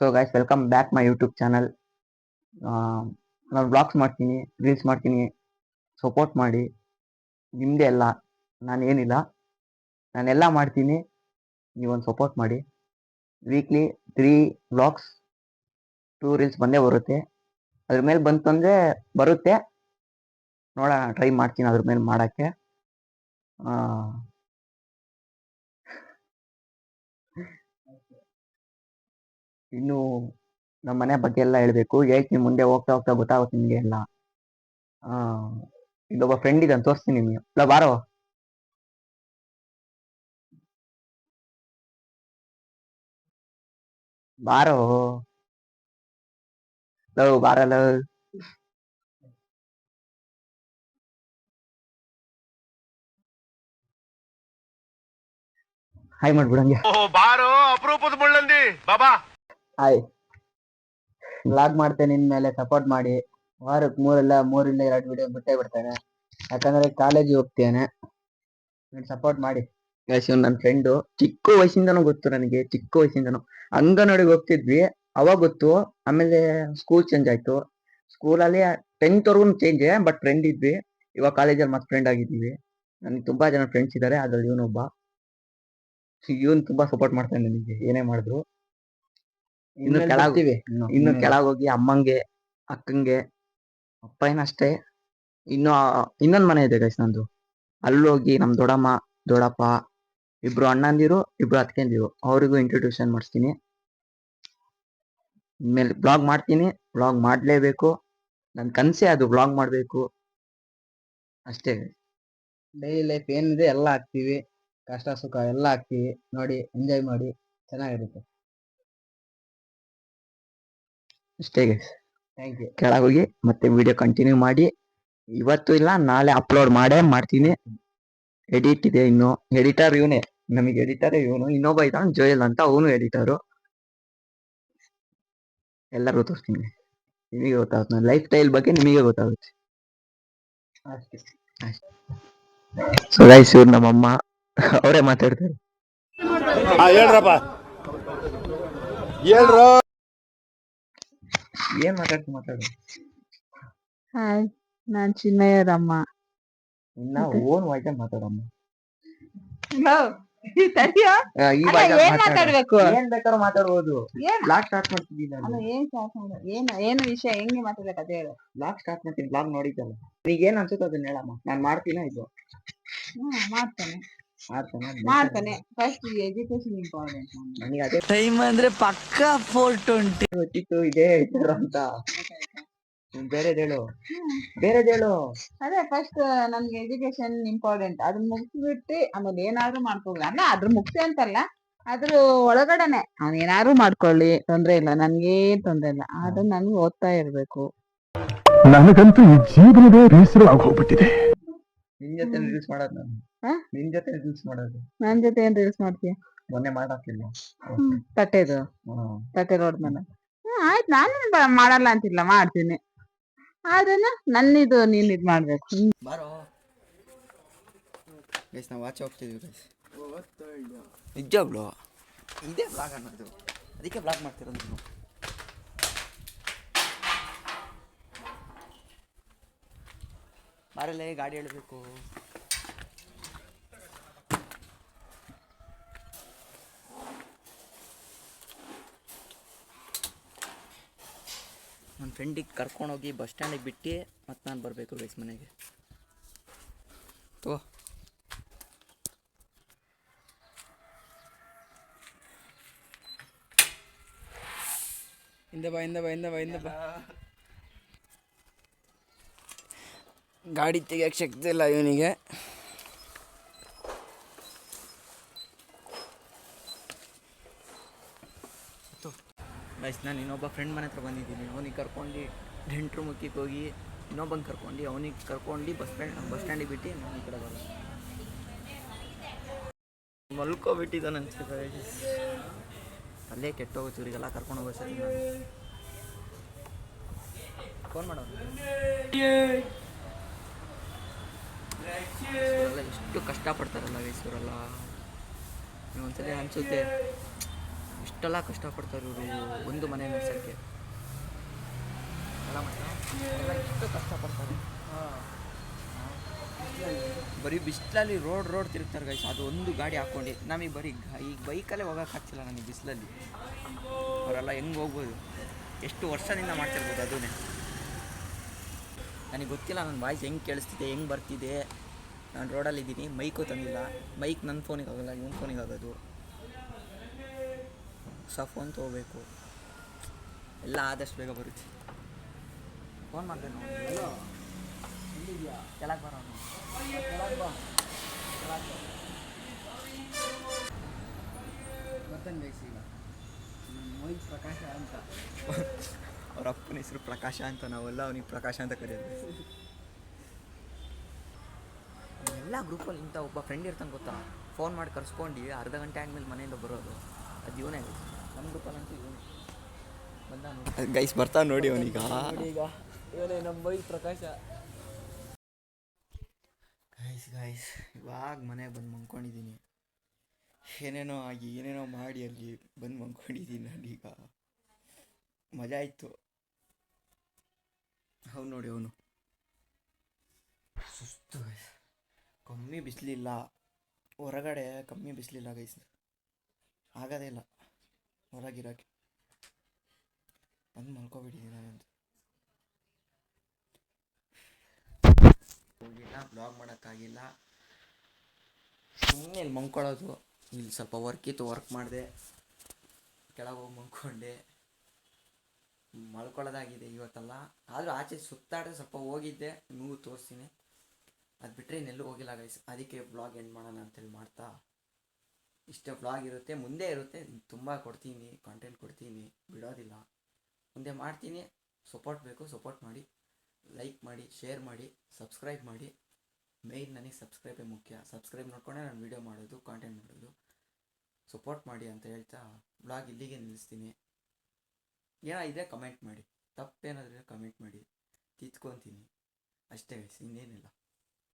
So guys, welcome back my YouTube channel. ನಾನು blogs ಮಾಡ್ತೀನಿ, reels ಮಾಡ್ತೀನಿ, ಸಪೋರ್ಟ್ ಮಾಡಿ. ನಿಮ್ಮದೇ ಎಲ್ಲ, ನಾನೇನಿಲ್ಲ, ನಾನೆಲ್ಲ ಮಾಡ್ತೀನಿ, ನೀವೊಂದು ಸಪೋರ್ಟ್ ಮಾಡಿ. ವೀಕ್ಲಿ 3 ಬ್ಲಾಗ್ಸ್, 2 ರೀಲ್ಸ್ ಬಂದೇ ಬರುತ್ತೆ. ಅದ್ರ ಮೇಲೆ ಬಂತು ಅಂದರೆ ಬರುತ್ತೆ, ನೋಡೋಣ, ಟ್ರೈ ಮಾಡ್ತೀನಿ ಅದ್ರ ಮೇಲೆ ಮಾಡೋಕ್ಕೆ. ಇನ್ನು ನಮ್ಮ ಮನೆ ಬಗ್ಗೆ ಎಲ್ಲ ಹೇಳಬೇಕು. ಹೇಳ್ತೀನಿ ಮುಂದೆ ಹೋಗ್ತಾ ಹೋಗ್ತಾ ಗೊತ್ತಾಗುತ್ತೆ ನಿಮಗೆ ಎಲ್ಲ. ಇಲ್ಲೊಬ್ಬ ಫ್ರೆಂಡ್ ಇದ್ದಾನೆ, ತೋರಿಸ್ತೀನಿ ನಿಮಗೆ. ಇಲ್ಲ ಬಾರೋ, ಬಾರೋ, ಲವ್ ಬಾರಲ್ಲ. ಹಾಯ್ ಮಾಡ್ಬಿಡಂಗೆ. ಬಾರೋ ಅಪರೂಪದ ಮುಳ್ಳಂದಿ ಬಾಬಾ. ಹಾಯ್, ವ್ಲಾಗ್ ಮಾಡ್ತೇನೆ, ಇನ್ಮೇಲೆ ಸಪೋರ್ಟ್ ಮಾಡಿ. ವಾರಕ್ಕೆ 3 ಇಲ್ಲ 2 ವಿಡಿಯೋ ಬಿಟ್ಟೇ ಬಿಡ್ತೇನೆ, ಯಾಕಂದ್ರೆ ಕಾಲೇಜಿಗೆ ಹೋಗ್ತೇನೆ. ಸಪೋರ್ಟ್ ಮಾಡಿ. ನನ್ನ ಫ್ರೆಂಡು ಚಿಕ್ಕ ವಯಸ್ಸಿಂದನೂ ಗೊತ್ತು ನನಗೆ, ಚಿಕ್ಕ ವಯಸ್ಸಿಂದನೂ ಅಂಗನವಾಡಿಗೆ ಹೋಗ್ತಿದ್ವಿ, ಅವಾಗ ಗೊತ್ತು. ಆಮೇಲೆ ಸ್ಕೂಲ್ ಚೇಂಜ್ ಆಯ್ತು. ಸ್ಕೂಲಲ್ಲಿ 10th ವರೆಗೂ ಚೇಂಜ್, ಬಟ್ ಫ್ರೆಂಡ್ ಇದ್ವಿ. ಇವಾಗ ಕಾಲೇಜಲ್ಲಿ ಮತ್ತೆ ಫ್ರೆಂಡ್ ಆಗಿದ್ದೀವಿ. ನನಗೆ ತುಂಬಾ ಜನ ಫ್ರೆಂಡ್ಸ್ ಇದ್ದಾರೆ, ಅದ್ರಲ್ಲಿ ಇವನೊಬ್ಬ. ಇವನು ತುಂಬಾ ಸಪೋರ್ಟ್ ಮಾಡ್ತಾನೆ ನನಗೆ, ಏನೇ ಮಾಡಿದ್ರು. ಇನ್ನು ಕೆಳಗೆ ಹೋಗಿ ಅಮ್ಮಂಗೆ, ಅಕ್ಕಂಗೆ, ಅಪ್ಪ ಏನಷ್ಟೇ. ಇನ್ನೊಂದು ಮನೆ ಇದೆ ಗೈಸ್ ನಂದು, ಅಲ್ಲೋಗಿ ನಮ್ ದೊಡ್ಡಮ್ಮ, ದೊಡ್ಡಪ್ಪ, ಇಬ್ರು ಅಣ್ಣಂದಿರು, ಇಬ್ರು ಅತ್ಕೆಂದಿರು, ಅವರಿಗೂ ಇಂಟ್ರೊಡ್ಯೂಷನ್ ಮಾಡಿಸ್ತೀನಿ. ಇನ್ಮೇಲೆ ಬ್ಲಾಗ್ ಮಾಡ್ತೀನಿ, ಬ್ಲಾಗ್ ಮಾಡ್ಲೇಬೇಕು. ನನ್ನ ಕನಸೇ ಅದು, ಬ್ಲಾಗ್ ಮಾಡಬೇಕು ಅಷ್ಟೇ. ಡೈಲಿ ಲೈಫ್ ಏನಿದೆ ಎಲ್ಲ ಹಾಕ್ತೀವಿ, ಕಷ್ಟ ಸುಖ ಎಲ್ಲ ಹಾಕ್ತೀವಿ. ನೋಡಿ, ಎಂಜಾಯ್ ಮಾಡಿ, ಚೆನ್ನಾಗಿರುತ್ತೆ ಅಷ್ಟೇ ಗೈಸ್. Thank you. ಕೆಳಗೆ ಹೋಗಿ ಮತ್ತೆ ವಿಡಿಯೋ ಕಂಟಿನ್ಯೂ ಮಾಡಿ. ಇವತ್ತು ಇಲ್ಲ ನಾಳೆ ಅಪ್ಲೋಡ್ ಮಾಡ್ತೀನಿ. ಎಡಿಟ್ ಇದೆ, ಇನ್ನು ಎಡಿಟರ್ ಇವನೇ, ನಮಗೆ ಎಡಿಟರ್ ಇವನು. ಇನ್ನೊಬ್ಬ ಇದ್ದಾನೆ ಜೋಯಲ್ ಅಂತ, ಅವನು ಎಡಿಟರು. ಎಲ್ಲರಿಗೂ ತೋರಿಸ್ತೀನಿ, ನಿಮಗೆ ಗೊತ್ತಾಗುತ್ತೆ. ನನ್ನ ಲೈಫ್ ಸ್ಟೈಲ್ ಬಗ್ಗೆ ನಿಮಗೆ ಗೊತ್ತಾಗುತ್ತೆ ಅಷ್ಟೇ. ಸೊ ಗೈಸ್, ಇವ್ರು ನಮ್ಮಮ್ಮ, ಅವರೇ ಮಾತಾಡ್ತಾರೆ. ಹೇಳ್ರಪ್ಪ, ಹೇಳ್ರು. ಏನ್ ಮಾತಾಡು. ಹಾಯ್, ನಾನ್ ಚಿನ್ನಯ್ಯರಮ್ಮ. ಇನ್ನ ಓನ್ ವಾಯ್ಸ್ ಮಾತಾಡಮ್ಮ. ಈ ವಾಯ್ಸ್ ಏನ್ ಮಾತಾಡ್ಬೇಕು? ಏನ್ ಬೇಕಾದ್ರೂ ಮಾತಾಡ್ಬೋದು. ಏನ್ ಬ್ಲಾಗ್ ಸ್ಟಾರ್ಟ್ ಮಾಡ್ತಿದ್ದೀನಿ ನಾನು. ಅಲ್ಲ, ಏನ್ start ಮಾಡು? ಏನು ವಿಷಯ, ಹೆಂಗೆ ಮಾತಾಡ್ಬೇಕು ಅದೇ ಹೇಳು. ಬ್ಲಾಗ್ ಸ್ಟಾರ್ಟ್ ಮಾಡ್ತೀನಿ, ಬ್ಲಾಗ್ ನೋಡಿದ್ದಲ್ಲ. ಈಗ ಏನ್ ಅನ್ಸುತ್ತೆ ಅದನ್ನ ಹೇಳಮ್ಮ, ನಾನ್ ಮಾಡ್ತೀನ ಇದು. ಮಾಡ್ತಾನೆ. First education important. ನನಗೆ ಅದೇ ಟೈಮ್ ಅಂದ್ರೆ ಪಕ್ಕ 4:20 ಗೊತ್ತಿತ್ತು, ಇದೇ ಹೇಳ್ತಾರ ಅಂತ. ಬೇರೆದೇಳು. ಅದೇ ಫಸ್ಟ್ ನನ್ಗೆ ಎಜುಕೇಶನ್ ಇಂಪಾರ್ಟೆಂಟ್. ಅದನ್ನ ಮುಗಿಸ್ಬಿಟ್ಟು ಆಮೇಲೆ ಏನಾದ್ರು ಮಾಡ್ಕೊಳ್ಳಿ. ಅಲ್ಲ, ಅದ್ರ ಮುಗ್ಸಿ ಅಂತಲ್ಲ, ಅದ್ರ ಒಳಗಡೆನೆ ಅವ್ನು ಏನಾದ್ರು ಮಾಡ್ಕೊಳ್ಳಿ, ತೊಂದ್ರೆ ಇಲ್ಲ, ನನ್ಗೇನ್ ತೊಂದ್ರೆ ಇಲ್ಲ. ಆದ್ರೆ ನನ್ಗೆ ಓದ್ತಾ ಇರ್ಬೇಕು. ನನಗಂತೂ ಈ ಜೀವನವೇ ಬೇಸರವಾಗಿ ಹೋಗ್ಬಿಟ್ಟಿದೆ. ನಿನ್ ಜೊತೆ ರೀಲ್ಸ್ ಮಾಡೋದು ನಾನು. ಹ? ನಿನ್ ಜೊತೆ ರೀಲ್ಸ್ ಮಾಡೋದು. ನನ್ ಜೊತೆ ಏನ್ ರೀಲ್ಸ್ ಮಾಡ್ತೀಯ? ಮೊನ್ನೆ ಮಾಡಾಕಿಲ್ಲ. ತಟ್ಟೆದು ತಟ್ಟೆ ನೋಡ್ದ್ಮೇಲೆ ಆಯ್ತು, ನಾನು ಮಾಡಲ್ಲ ಅಂತಿಲ್ಲ, ಮಾಡ್ತೀನಿ. ಆದ್ರೂ ನನ್ನಿದು ನೀನ್ ಇದ್ ಮಾಡ್ಬೇಕು. ಬಾರೋ ಗೈಸ್, ನಾವು ವಾಚ್ ಹೋಗ್ತಿದ್ವಿ ಗೈಸ್. ನಿಜವಾಗ್ಲು ಇದೇ ಬ್ಲಾಗ್ ಅನ್ನೋದು, ಅದಕ್ಕೆ ಬ್ಲಾಗ್ ಮಾಡ್ತಿರೋದು ನೀವು. ಬಾರಲ್ಲೇ ಗಾಡಿ ಹೇಳಬೇಕು. ನನ್ನ ಫ್ರೆಂಡಿಗೆ ಕರ್ಕೊಂಡೋಗಿ ಬಸ್ ಸ್ಟ್ಯಾಂಡಿಗೆ ಬಿಟ್ಟು ಮತ್ತು ನಾನು ಬರಬೇಕು ಗೈಸ್ ಮನೆಗೆ. ತಗೋ, ಹಿಂದೆ ಬಾ. ಗಾಡಿ ತೆಗಿಯೋಕ್ಕೆ ಶಕ್ತಿ ಇಲ್ಲ ಇವನಿಗೆ. ಗೈಸ್, ನಾನು ಇನ್ನೊಬ್ಬ ಫ್ರೆಂಡ್ ಮನೆ ಹತ್ರ ಬಂದಿದ್ದೀನಿ. ಅವನಿಗೆ ಕರ್ಕೊಂಡು ಡೆಂಟ್ರು ಮುಕ್ಕಿಗೆ ಹೋಗಿ, ಇನ್ನೊಬ್ಬಂಗೆ ಕರ್ಕೊಂಡು ಅವನಿಗೆ ಕರ್ಕೊಂಡು ಬಸ್ ಸ್ಟ್ಯಾಂಡಿಗೆ ಬಿಟ್ಟು ನಾನು ಈ ಕಡೆ ಬರೋದು. ಮಲ್ಕೋಬಿಟ್ಟಿದ್ದಾನೆ ಅನ್ಸುತ್ತೆ. ಅಲ್ಲೇ ಕೆಟ್ಟೋಗುತ್ತೆ, ಇವರಿಗೆಲ್ಲ ಕರ್ಕೊಂಡು ಹೋಗೋ ಸರಿ ಫೋನ್ ಮಾಡೋದು. ಎಷ್ಟು ಕಷ್ಟಪಡ್ತಾರಲ್ಲ ವಯಸ್ಸವರೆಲ್ಲ. ನೀವು ಒಂದ್ಸಲ ಅನಿಸುತ್ತೆ ಇಷ್ಟೆಲ್ಲ ಕಷ್ಟಪಡ್ತಾರೆ ಇವರು ಒಂದು ಮನೆ ನಡೆಸೋಕ್ಕೆ. ಎಲ್ಲ ಎಲ್ಲ ಎಷ್ಟು ಕಷ್ಟಪಡ್ತಾರೆ. ಬರೀ ಬಿಸಿಲಲ್ಲಿ ರೋಡ್ ತಿರುಗ್ತಾರೆ ಗೈಸ್. ಅದು ಒಂದು ಗಾಡಿ ಹಾಕ್ಕೊಂಡು ನಮಗೆ ಬರೀ ಈಗ ಬೈಕಲ್ಲೇ ಹೋಗೋಕ್ಕಾಗ್ತಿಲ್ಲ ನನಗೆ ಬಿಸಿಲಲ್ಲಿ. ಅವರೆಲ್ಲ ಹೆಂಗೆ ಹೋಗ್ಬೋದು, ಎಷ್ಟು ವರ್ಷದಿಂದ ಮಾಡ್ತಿರ್ಬೋದು ಅದನ್ನೇ. ನನಗೆ ಗೊತ್ತಿಲ್ಲ ನನ್ನ ವಾಯ್ಸ್ ಹೆಂಗೆ ಕೇಳಿಸ್ತಿದೆ, ಹೆಂಗೆ ಬರ್ತಿದೆ. ನಾನು ರೋಡಲ್ಲಿದ್ದೀನಿ, ಮೈಕು ತಂದಿಲ್ಲ. ಮೈಕ್ ನನ್ನ ಫೋನಿಗೆ ಆಗೋಲ್ಲ, ಇವನ ಫೋನಿಗೆ ಆಗೋದು. ಹೊಸ ಫೋನ್ ತೊಗೋಬೇಕು, ಎಲ್ಲ ಆದಷ್ಟು ಬೇಗ ಬರುತ್ತೆ. ಫೋನ್ ಮಾಡಿದೆ ನಾವು ಕೆಳಗೆ ಬರೋಣ. ಬರ್ತಾನೆ ಗೈಸ್ ಈಗ. ಮೈಕ್ ಪ್ರಕಾಶ ಅಂತ. ಅವ್ರ ಅಪ್ಪನ ಹೆಸರು ಪ್ರಕಾಶ ಅಂತ, ನಾವೆಲ್ಲ ಅವನಿಗೆ ಪ್ರಕಾಶ ಅಂತ ಕರೆಯೋದು. ಎಲ್ಲ ಗ್ರೂಪಲ್ಲಿ ಇಂಥ ಒಬ್ಬ ಫ್ರೆಂಡ್ ಇರ್ತಾನೆ ಗೊತ್ತಾ, ಫೋನ್ ಮಾಡಿ ಕರ್ಸ್ಕೊಂಡು ಅರ್ಧ ಗಂಟೆ ಆದಮೇಲೆ ಮನೆಯಿಂದ ಬರೋದು. ಅದು ಇವನೇ ನಮ್ಮ ಗ್ರೂಪಲ್ಲಂತೂ ಇವನು ಬಂದ ನೋಡಿ ಗೈಸ್. ಬರ್ತಾ ನೋಡಿ ಅವನೀಗ. ಈಗ ಇವನೇ ನಮ್ಮ ಮೈಕ್ ಪ್ರಕಾಶ. ಗೈಸ್ ಇವಾಗ ಮನೆಗೆ ಬಂದು ಮಲ್ಕೊಂಡಿದ್ದೀನಿ. ಏನೇನೋ ಆಗಿ ಏನೇನೋ ಮಾಡಿ ಅಲ್ಲಿ ಬಂದು ಮಲ್ಕೊಂಡಿದ್ದೀನಿ ನಾನೀಗ. ಮಜಾ ಇತ್ತು. ಅವ್ನು ನೋಡಿ, ಅವನು ಸುಸ್ತು ಗೈಸ್. ಕಮ್ಮಿ ಬಿಸಿಲಿಲ್ಲ ಹೊರಗಡೆ, ಕಮ್ಮಿ ಬಿಸಿಲಿಲ್ಲ ಗೈಸ್. ಆಗೋದೇ ಇಲ್ಲ ಹೊರಗಿರೋಕ್ಕೆ. ಬಂದು ಮಲ್ಕೊಬಿಟ್ಟಿದ್ದೀನಿ ನಾನಂತೂ. ಹೋಗಿಲ್ಲ, ಬ್ಲಾಗ್ ಮಾಡೋಕ್ಕಾಗಿಲ್ಲ. ಸುಮ್ಮನೆ ಇಲ್ಲಿ ಮಲ್ಕೊಳ್ಳೋದು. ಇಲ್ಲಿ ಸ್ವಲ್ಪ ವರ್ಕ್ ಇತ್ತು, ವರ್ಕ್ ಮಾಡಿದೆ, ಕೆಳಗೆ ಹೋಗಿ ಮಲ್ಕೊಂಡೆ, ಮಲ್ಕೊಳ್ಳೋದಾಗಿದೆ ಇವತ್ತೆಲ್ಲ. ಆದರೂ ಆಚೆ ಸುತ್ತಾಡಿದ್ರೆ ಸ್ವಲ್ಪ ಹೋಗಿದ್ದೆ, ನಿಮಗೂ ತೋರಿಸ್ತೀನಿ. ಅದು ಬಿಟ್ಟರೆ ಇನ್ನೆಲ್ಲೂ ಹೋಗಿಲ್ಲ ಗೈಸ್. ಅದಕ್ಕೆ ಬ್ಲಾಗ್ ಎಂಡ್ ಮಾಡೋಣ ಅಂತೇಳಿ ಮಾಡ್ತಾ ಇಷ್ಟೇ. ಬ್ಲಾಗ್ ಇರುತ್ತೆ, ಮುಂದೆ ಇರುತ್ತೆ, ತುಂಬ ಕೊಡ್ತೀನಿ, ಕಾಂಟೆಂಟ್ ಕೊಡ್ತೀನಿ, ಬಿಡೋದಿಲ್ಲ. ಮುಂದೆ ಮಾಡ್ತೀನಿ. ಸಪೋರ್ಟ್ ಬೇಕು, ಸಪೋರ್ಟ್ ಮಾಡಿ, ಲೈಕ್ ಮಾಡಿ, ಶೇರ್ ಮಾಡಿ, ಸಬ್ಸ್ಕ್ರೈಬ್ ಮಾಡಿ. ಮೇಯ್ನ್ ನನಗೆ ಸಬ್ಸ್ಕ್ರೈಬೇ ಮುಖ್ಯ. ಸಬ್ಸ್ಕ್ರೈಬ್ ನೋಡ್ಕೊಂಡೆ ನಾನು ವೀಡಿಯೋ ಮಾಡೋದು, ಕಾಂಟೆಂಟ್ ಮಾಡೋದು. ಸಪೋರ್ಟ್ ಮಾಡಿ ಅಂತ ಹೇಳ್ತಾ ಬ್ಲಾಗ್ ಇಲ್ಲಿಗೆ ನಿಲ್ಲಿಸ್ತೀನಿ. ಏನೋ ಇದ್ರೆ ಕಮೆಂಟ್ ಮಾಡಿ, ತಪ್ಪೇನಾದರೂ ಕಮೆಂಟ್ ಮಾಡಿ, ತಿದ್ಕೊತೀನಿ ಅಷ್ಟೇ ಗೈಸ್, ಇನ್ನೇನಿಲ್ಲ.